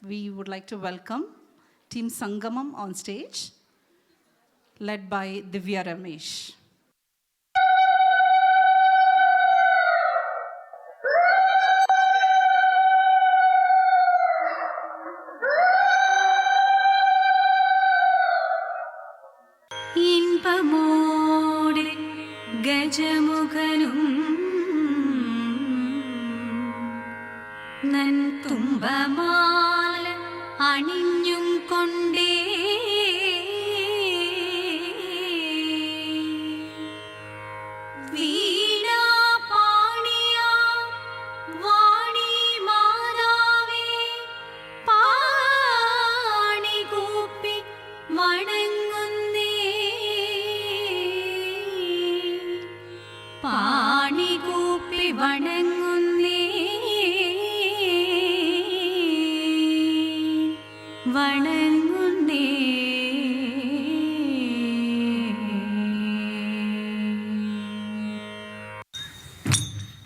we would like to welcome Team Sangamam on stage, led by Divya Ramesh. ഗജമുഖനും നൻ തുമ്പമാല അണിഞ്ഞും കൊണ്ടേ വണങ്ങുന്നേ വണങ്ങുന്നേ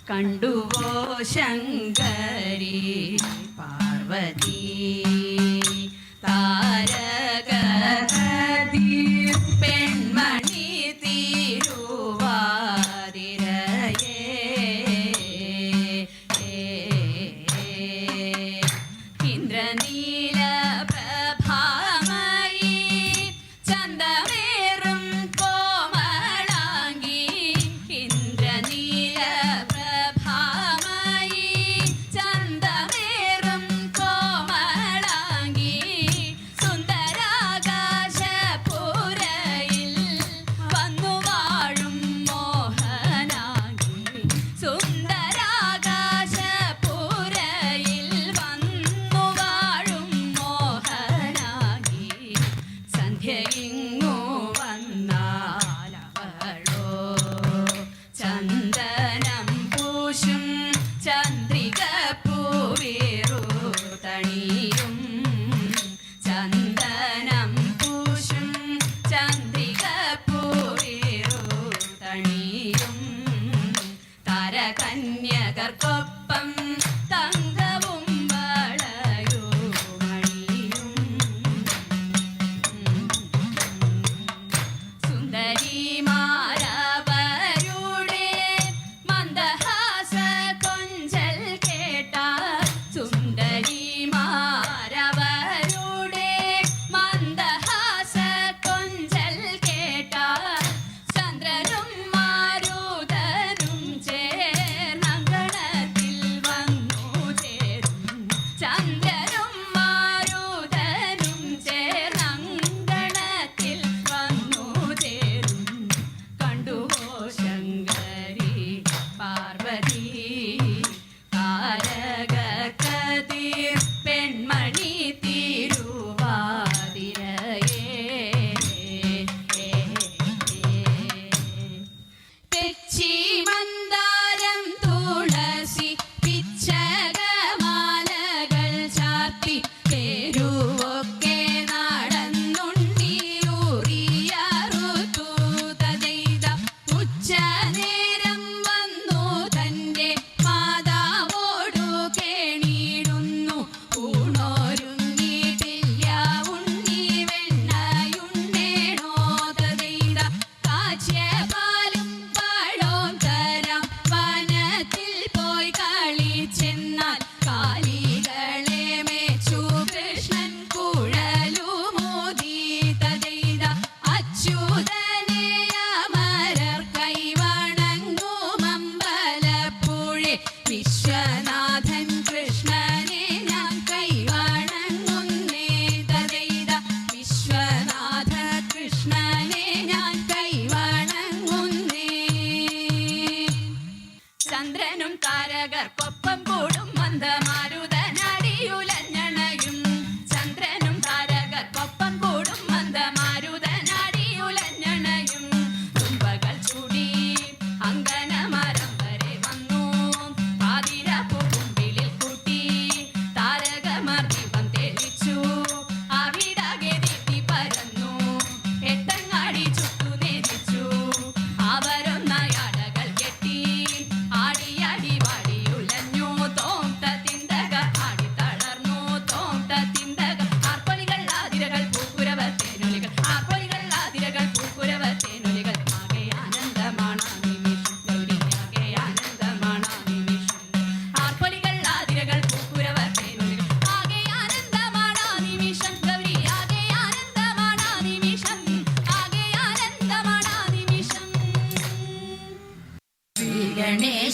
കണ്ടുവോ ശങ്കരി പാർവതി താരകനദി പെൺമണി കന്യകർക്കൊപ്പം തങ്കവും വളയും മണിയും സുന്ദരിമാരവരുടെ മന്ദഹാസ കൊഞ്ചൽ കേട്ടാൽ സുന്ദരിമാരവരുടെ മന്ദഹാസ കൊഞ്ചൽ കേട്ടാൽ ചന്ദ്രനും മാരുതനും ചന്ദ്രനും മാരുതനും ചേർന്നങ്കണത്തിൽ വന്നു ചേരും കണ്ടുവോ ശങ്കരി പാർവതി താരകകതിർ പെൺമണി തിരുവാതിരയേ തെച്ചി മന്ദാരം തുളസി തെരുവൊക്കെ നടന്നുണ്ടിയൂറിയറുത്തു തദൈത ഉച്ചനേരം വന്നു തന്റെ മാതാവോടു കേണിടുന്നു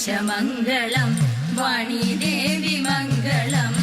ദശമംഗളം വാണി ദേവി മംഗളം